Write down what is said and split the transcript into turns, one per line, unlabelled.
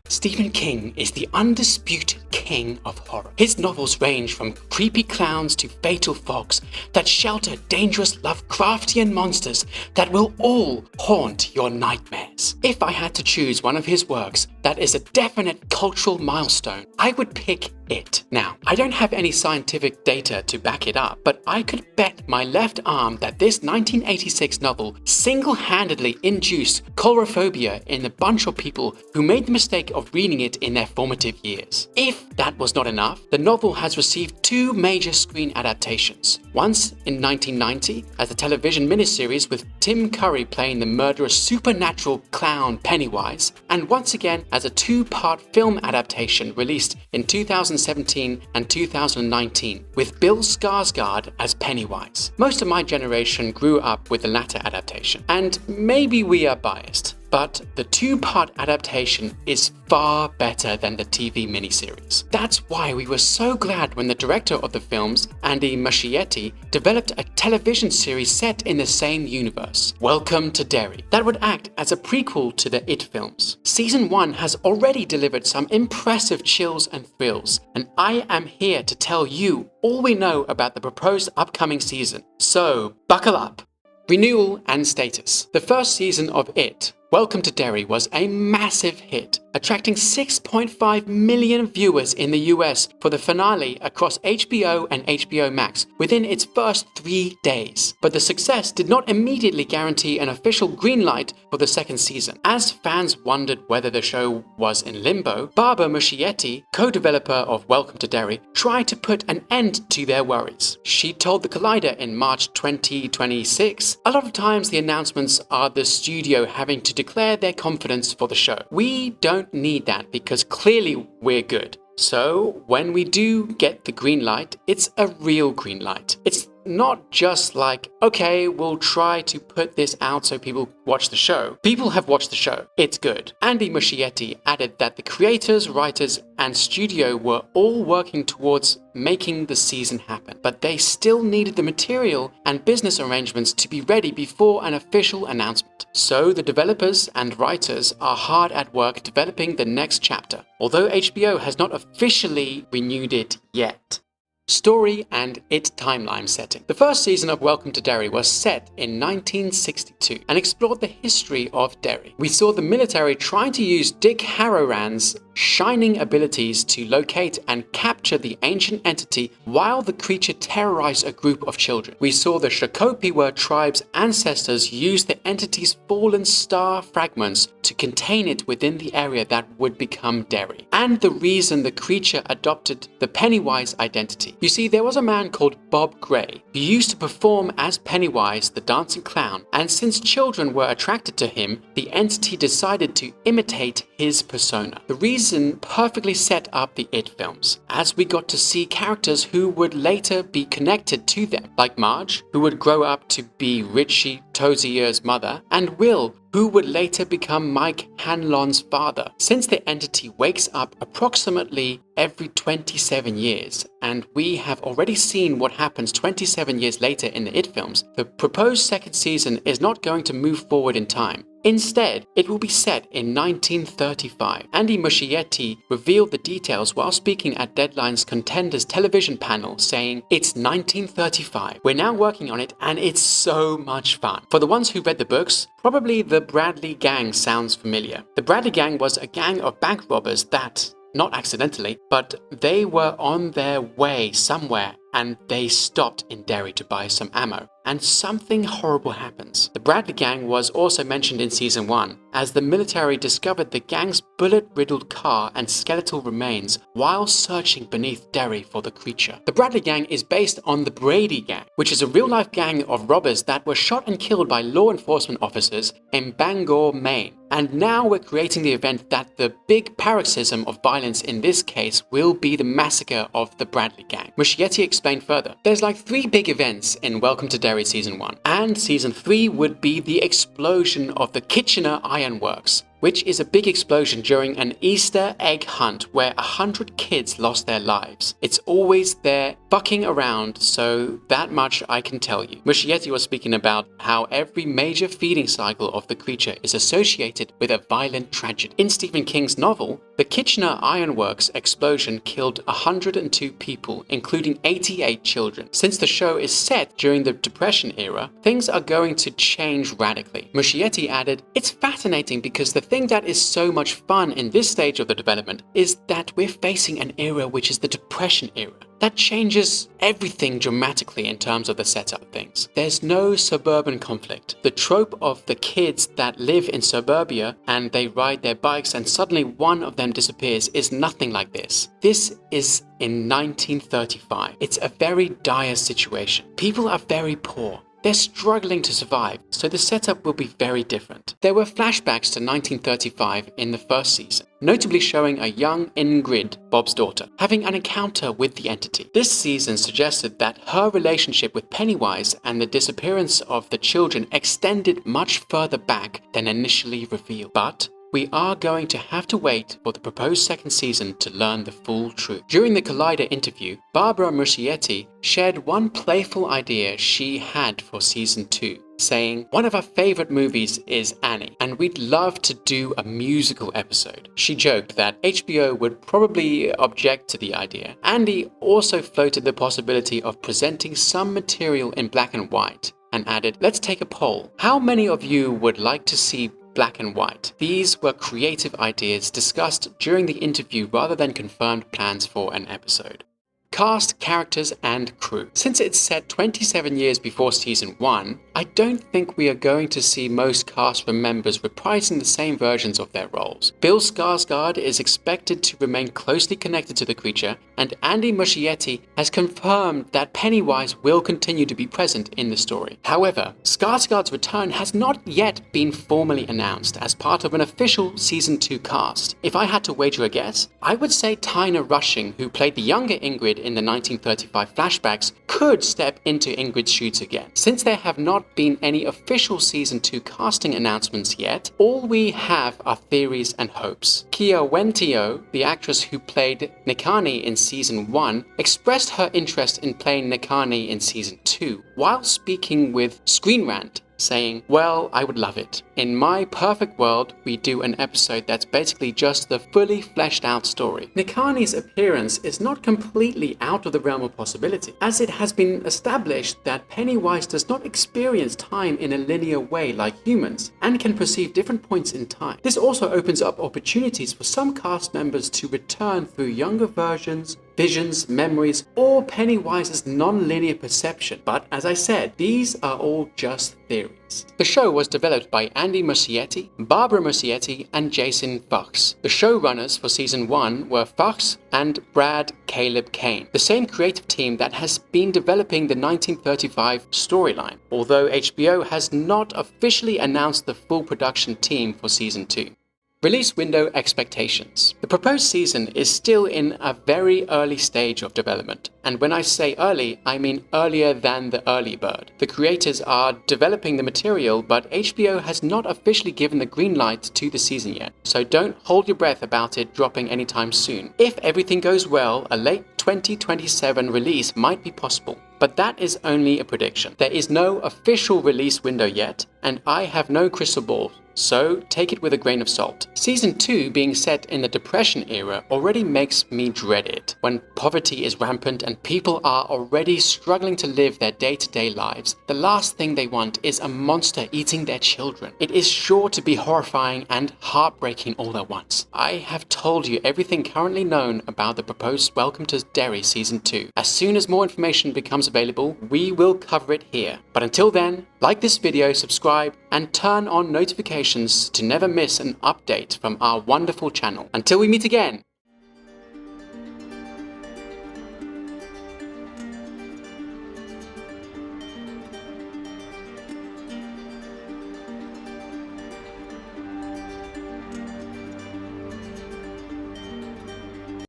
Stephen King is the undisputed king of horror. His novels range from creepy clowns to fatal fogs that shelter dangerous Lovecraftian monsters that will all haunt your nightmares. If I had to choose one of his works that is a definite cultural milestone, I would pick it. Now, I don't have any scientific data to back it up, but I could bet my left arm that this 1986 novel single-handedly induced coulrophobia in a bunch of people who made the mistake of reading it in their formative years. If that was not enough, the novel has received two major screen adaptations. Once in 1990 as a television miniseries with Tim Curry playing the murderous supernatural clown Pennywise, and once again as a two-part film adaptation released in 2017 and 2019 with Bill Skarsgård as Pennywise. Most of my generation grew up with the latter adaptation, and maybe we are biased, but the two-part adaptation is far better than the TV miniseries. That's why we were so glad when the director of the films, Andy Muschietti, developed a television series set in the same universe, Welcome to Derry, that would act as a prequel to the It films. Season 1 has already delivered some impressive chills and thrills, and I am here to tell you all we know about the proposed upcoming season. So, buckle up! Renewal and status. The first season of It, Welcome to Derry, was a massive hit, attracting 6.5 million viewers in the US for the finale across HBO and HBO Max within its first 3 days. But the success did not immediately guarantee an official green light for the second season. As fans wondered whether the show was in limbo, Barbara Muschietti, co-developer of Welcome to Derry, tried to put an end to their worries. She told the Collider in March 2026, "A lot of times the announcements are the studio having to declare their confidence for the show. We don't need that because clearly we're good. So when we do get the green light, it's a real green light. It's not just like, okay, we'll try to put this out so people watch the show. People have watched the show. It's good." Andy Muschietti added that the creators, writers, and studio were all working towards making the season happen, but they still needed the material and business arrangements to be ready before an official announcement. So the developers and writers are hard at work developing the next chapter, although HBO has not officially renewed it yet. Story and It timeline setting. The first season of Welcome to Derry was set in 1962 and explored the history of Derry. We saw the military trying to use Dick Harrowran's shining abilities to locate and capture the ancient entity while the creature terrorized a group of children. We saw the Shakopiwa tribe's ancestors use the entity's fallen star fragments to contain it within the area that would become Derry, and the reason the creature adopted the Pennywise identity. You see, there was a man called Bob Gray who used to perform as Pennywise the dancing clown, and since children were attracted to him, the entity decided to imitate his persona. The reason perfectly set up the It films, as we got to see characters who would later be connected to them, like Marge, who would grow up to be Richie Tozier's mother, and Will, who would later become Mike Hanlon's father. Since the entity wakes up approximately every 27 years, and we have already seen what happens 27 years later in the It films, the proposed second season is not going to move forward in time. Instead, it will be set in 1935. Andy Muschietti revealed the details while speaking at Deadline's Contenders television panel, saying, "It's 1935. We're now working on it and it's so much fun." For the ones who read the books, probably the Bradley Gang sounds familiar. The Bradley Gang was a gang of bank robbers that, not accidentally, but they were on their way somewhere and they stopped in Derry to buy some ammo, and something horrible happens. The Bradley Gang was also mentioned in Season 1, as the military discovered the gang's bullet-riddled car and skeletal remains while searching beneath Derry for the creature. The Bradley Gang is based on the Brady Gang, which is a real-life gang of robbers that were shot and killed by law enforcement officers in Bangor, Maine. And now we're creating the event that the big paroxysm of violence in this case will be the massacre of the Bradley Gang. Muschietti explained further, "There's like 3 big events in Welcome to Derry Season 1, and Season 3 would be the explosion of the Kitchener Iron Works, which is a big explosion during an Easter egg hunt where 100 kids lost their lives. It's always there fucking around, so that much I can tell you. Muschietti was speaking about how every major feeding cycle of the creature is associated with a violent tragedy. In Stephen King's novel, the Kitchener Ironworks explosion killed 102 people, including 88 children. Since the show is set during the Depression era, things are going to change radically. Muschietti added, "It's fascinating because the thing that is so much fun in this stage of the development is that we're facing an era which is the Depression era. That changes everything dramatically in terms of the setup of things. There's no suburban conflict. The trope of the kids that live in suburbia and they ride their bikes and suddenly one of them disappears is nothing like this. This is in 1935. It's a very dire situation. People are very poor. They're struggling to survive, so the setup will be very different." There were flashbacks to 1935 in the first season, notably showing a young Ingrid, Bob's daughter, having an encounter with the entity. This season suggested that her relationship with Pennywise and the disappearance of the children extended much further back than initially revealed. But we are going to have to wait for the proposed second season to learn the full truth. During the Collider interview, Barbara Muschietti shared one playful idea she had for season 2, saying, "One of our favorite movies is Annie, and we'd love to do a musical episode." She joked that HBO would probably object to the idea. Andy also floated the possibility of presenting some material in black and white, and added, "Let's take a poll. How many of you would like to see black and white?" These were creative ideas discussed during the interview rather than confirmed plans for an episode. Cast, characters, and crew. Since it's set 27 years before season 1, I don't think we are going to see most cast members reprising the same versions of their roles. Bill Skarsgård is expected to remain closely connected to the creature, and Andy Muschietti has confirmed that Pennywise will continue to be present in the story. However, Skarsgård's return has not yet been formally announced as part of an official season 2 cast. If I had to wager a guess, I would say Tyner Rushing, who played the younger Ingrid in the 1935 flashbacks, could step into Ingrid's shoes again. Since there have not been any official season 2 casting announcements yet, all we have are theories and hopes. Kia Wentio, the actress who played Nikani in season 1, expressed her interest in playing Nikani in season 2 while speaking with Screen Rant, saying, "Well, I would love it. In my perfect world, we do an episode that's basically just the fully fleshed out story." Nikani's appearance is not completely out of the realm of possibility, as it has been established that Pennywise does not experience time in a linear way like humans, and can perceive different points in time. This also opens up opportunities for some cast members to return through younger versions, visions, memories, or Pennywise's non-linear perception. But as I said, these are all just theories. The show was developed by Andy Muschietti, Barbara Muschietti, and Jason Fox. The showrunners for season 1 were Fox and Brad Caleb Kane, the same creative team that has been developing the 1935 storyline, although HBO has not officially announced the full production team for season 2. Release window expectations. The proposed season is still in a very early stage of development, and when I say early, I mean earlier than the early bird. The creators are developing the material, but HBO has not officially given the green light to the season yet, so don't hold your breath about it dropping anytime soon. If everything goes well, a late 2027 release might be possible, but that is only a prediction. There is no official release window yet, and I have no crystal ball, so take it with a grain of salt. Season 2 being set in the Depression era already makes me dread it. When poverty is rampant and people are already struggling to live their day-to-day lives, the last thing they want is a monster eating their children. It is sure to be horrifying and heartbreaking all at once. I have told you everything currently known about the proposed Welcome to Derry Season 2. As soon as more information becomes available, we will cover it here. But until then, like this video, subscribe, and turn on notifications to never miss an update from our wonderful channel. Until we meet again,